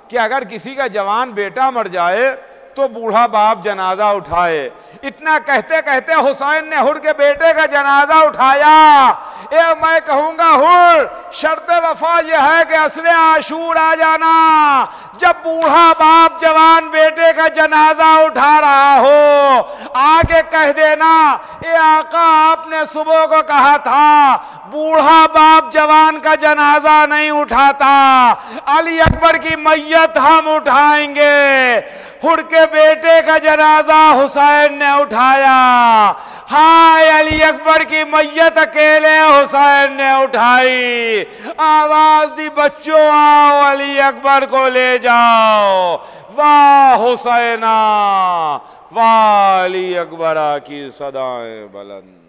کہ اگر کسی کا جوان بیٹا مر جائے تو بوڑھا باپ جنازہ اٹھائے. اتنا کہتے کہتے حسین نے ہر کے بیٹے کا جنازہ اٹھایا. اے میں کہوں گا ہر شرط وفا یہ ہے کہ عصر عاشور آ جانا، جب بوڑھا باپ جوان بیٹے کا جنازہ اٹھا رہا ہو، آگے کہہ دینا اے آقا آپ نے صبح کو کہا تھا بوڑھا باپ جوان کا جنازہ نہیں اٹھاتا، علی اکبر کی میت ہم اٹھائیں گے۔ اٹھ کے بیٹے کا جنازہ حسین نے اٹھایا، ہائے علی اکبر کی میت اکیلے حسین نے اٹھائی، آواز دی بچوں آؤ علی اکبر کو لے جاؤ، واہ حسینہ واہ علی اکبر کی صدائیں بلند۔